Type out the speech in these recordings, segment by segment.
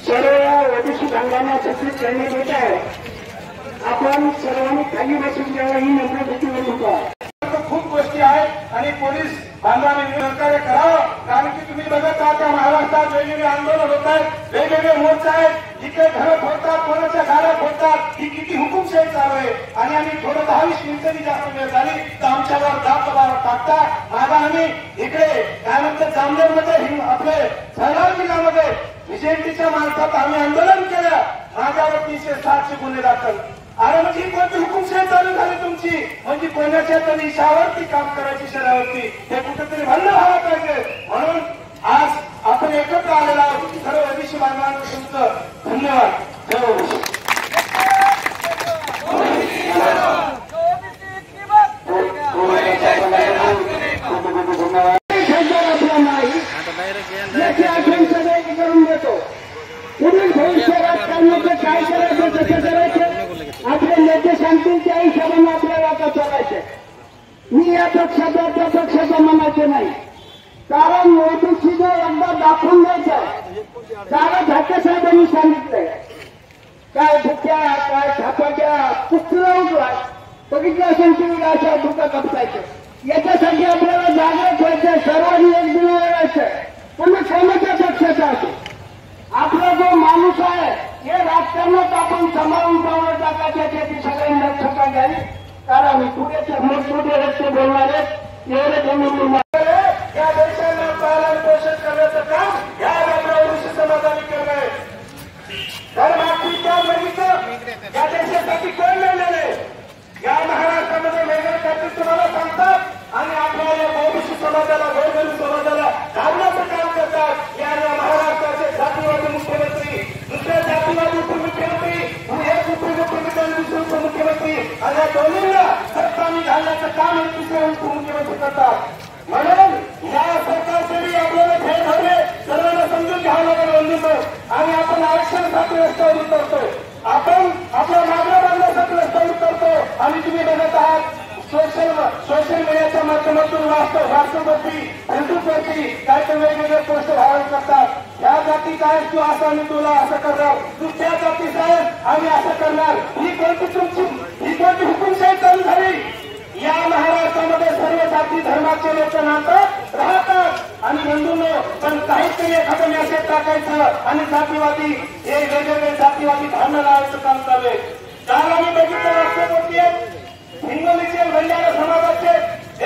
सर्व ओबीसी बांधवांना सूचित करण्यात येत आहे, आपण सर्वांनी खाली बसून घ्यावं ही नम्र विनंती आहे। खूप गोष्टी आहेत आणि पोलीस बांधवांनी सहकार्य करावं, कारण की तुम्ही बघत आहात त्या महाराष्ट्रात वेगवेगळे आंदोलन होत आहेत, वेगवेगळे मोर्चे आहेत, इकडे घरं फोडतात, कोणाच्या गाड्या फोडतात, ही किती हुकुमशाही चालू आहे। आणि आम्ही थोडं 10-20 मिनिटांनी जास्त वेळ झाली तर आमच्यावर दाब टाकता। माझा आम्ही इकडे काय म्हणतात जामनेरमध्ये आपले जळगाव जिल्ह्यामध्ये विजयंतीच्या मार्फत आम्ही आंदोलन केलं, माझ्यावर 360 गुन्हे दाखल। अरे म्हणजे कोणती हुकुमशाही चालू झाली तुमची, म्हणजे कोणाच्या तरी इशावरती काम करायची शरळ होती, हे कुठेतरी बंद व्हायला पाहिजे। म्हणून आज आपण एकत्र आलेलो आहोत। सर्व ओबीसी बांधवांना तुमचं धन्यवाद। जय ओबीसी। करून देतो पुढील भविष्य राजकारणाचं काय करायचं कसं करायचं आपले नेते सांगतील त्या हिशोबाने आपल्याला आता चालायचे। मी या पक्षाचा त्या पक्षाचा म्हणायचे नाही, कारण ओबीसीने एकदा दाखवून द्यायचं। कारण ठाकरे साहेबांनी सांगितलंय काय भुक्या काय छापाच्या पुस्तला उठलाय बघितलं असेल तुम्ही अशा धुका कापसायचं। याच्यासाठी आपल्याला जागृत व्हायचं, सर्वांनी एक दिन राहायचं, पण कोणाच्या पक्षाचा असेल आपला जो माणूस आहे हे राजकारणात आपण सांभाळून पावलं टाकायच्या त्याची सगळ्यांनी दक्षता घ्यावी। कारण मी पुढे मोठमोठे रस्ते बोलणारे एवढे त्यांनी या देशाला पालन पोषण करण्याचं काम या ओबीसी समाजाने केलंय। धर्माच्या बघितलं या देशासाठी कोण लढलेलं आहे, या महाराष्ट्रामध्ये वेगळे काहीतरी तुम्हाला सांगतात आणि आपल्या या ओबीसी समाजाला गोरगरीब समाजाला घालण्याचं काम करतात। या महाराष्ट्राचे जातीवादी मुख्यमंत्री, दुसऱ्या जातीवादी उपमुख्यमंत्री, एक उपमुख्यमंत्री दुसरे उपमुख्यमंत्री आणि या दोन्हीला सत्तानी घालण्याचं काम एक दुसरे उपमुख्यमंत्री करतात। म्हणून या सरकारसाठी आपल्याला भेट हवे, सर्वांना समजून घ्यावं लागेल बंधूंनो। आणि आपण आरक्षणासाठी रस्त्यावर उतरतो, आपण आपल्या मागण्या बांधण्यासाठी रस्त्यावर उतरतो आणि तुम्ही बघत आहात सोशल मीडियाच्या माध्यमातून व्हॉट्सअपवरती फेसबुकवरती काय तर वेगवेगळे पोस्ट व्हायरल करतात। या जातीचा आहेस तू असं आणि तुला असं करणार, तू त्या जातीचा आहेस आम्ही असं करणार, ही कोणती हुकुमशाही चालू झाली। या महाराष्ट्रामध्ये सर्व जाती धर्माचे लोक नांदतात राहतात आणि बंधूंनो पण काहीतरी एखादं मेसेज टाकायचं आणि जातीवादी हे वेगवेगळे जातीवादी भांडण लावायचं काम चालू आहे। काल आम्ही बघितलं राष्ट्रपती हिंगोलीचे बंजारा समाजाचे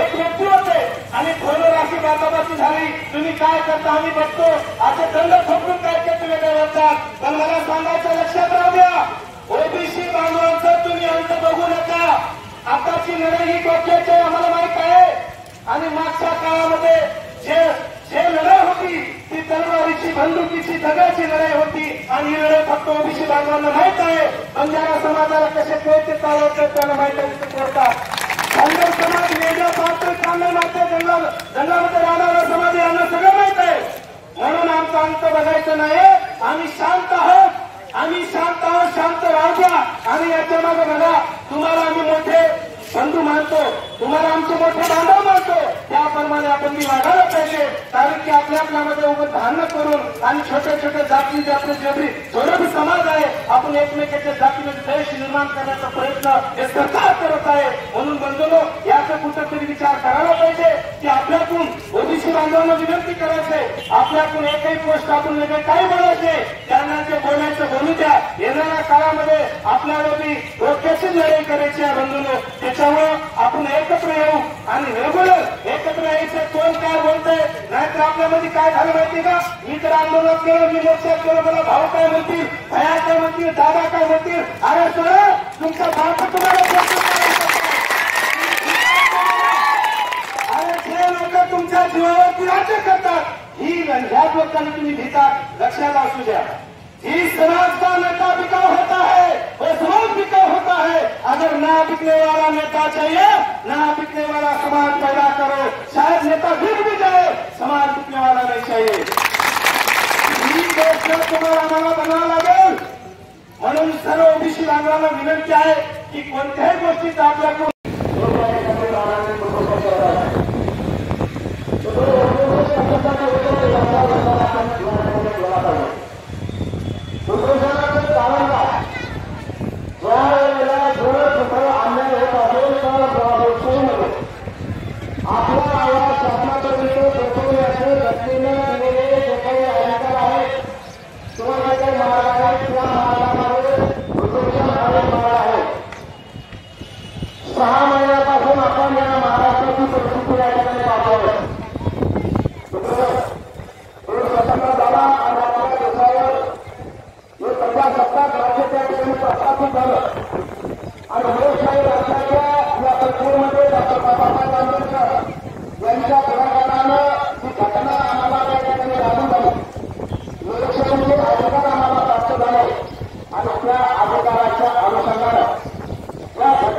एक व्यक्ती होते आणि फोनवर अशी बाताबाती झाली, तुम्ही काय करता आम्ही बघतो, असे दंड ठोकून काय करते वेगळे होतात। पण मला सांगायचं लक्षात राहू द्या, ओबीसी बांधवांचं तुम्ही अंत बघू नका। आताची लढाई ही डोक्याची आम्हाला माहित आहे आणि मागच्या काळामध्ये जे लढाई होती ती तलवारीची बंदुकीची दगडाची लढाई होती आणि ही लढाई फक्त ओबीसी बांधवांना माहित आहे। बंजारा समाजाला कसे कोणते चालवतात त्यांना माहित आहे। धनगर समाज वेगळा पाहतोय, कांदा मारतोय, जंगलामध्ये राहणारा समाज यांना सगळं माहित आहे। म्हणून आमचा अंत बघायचं नाही, आम्ही शांत आहोत, शांत राहू द्या। आणि याच्या मागे बघा, तुम्हाला आम्ही मोठे बंधू मानतो, तुम्हाला आमचे मोठे बांधव मानतो, त्याप्रमाणे आपण मी वागायला पाहिजे। कारण की आपल्यामध्ये उभं भांडण करून आणि छोट्या छोट्या जातीचे आपले जेवढी थोडं समाज आहे आपण एकमेकांच्या जातीमध्ये द्वेष निर्माण करण्याचा प्रयत्न हे सरकार करत आहे। म्हणून बंधूंनो याचा कुठेतरी विचार करायला पाहिजे की आपल्यातून ओबीसी बांधवांना विनंती करायचे, आपल्यातून एकही गोष्ट आपण वेगळे काही बोलायचे, त्यांना ते बोलायचं बोलू द्या। येणाऱ्या काळामध्ये आपल्याला बी डोक्याची लढाई करायची आहे बंधूंनो, त्याच्यामुळे आपण एकत्र येऊ आणि रेग्युलर एकत्र यायचं। कोण काय बोलतंय नाहीतर आपल्यामध्ये काय झालं माहिती का, मी तर आंदोलन केलं, मी मोर्चात केलं, मला भाऊ काय म्हणतील, भया काय म्हणतील, दादा काय म्हणतील, अरे सर तुमचा भाऊ तुम्हाला अरे जे लोक तुमच्या जीवावरती राज्य करतात ह्या लोकांनी तुम्ही भीतात, लक्षात असू द्या। जिस समाज का नेता बिकाऊ होता है वो समाज बिकाऊ होता है। अगर ना बिकने वाला नेता चाहिए, ना बिकने वाला समाज पैदा करो, शायद नेता बिक भी जाए, समाज बिकने वाला नहीं चाहिए। तुम्हाला आम्हाला बनावं लागेल। म्हणून सर्व ओबीसी बांधवांना विनंती आहे की कोणत्याही गोष्टीचा आपल्याकडून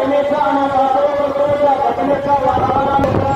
घटनेचा आणि त्या घटनेच्या वातावरणाने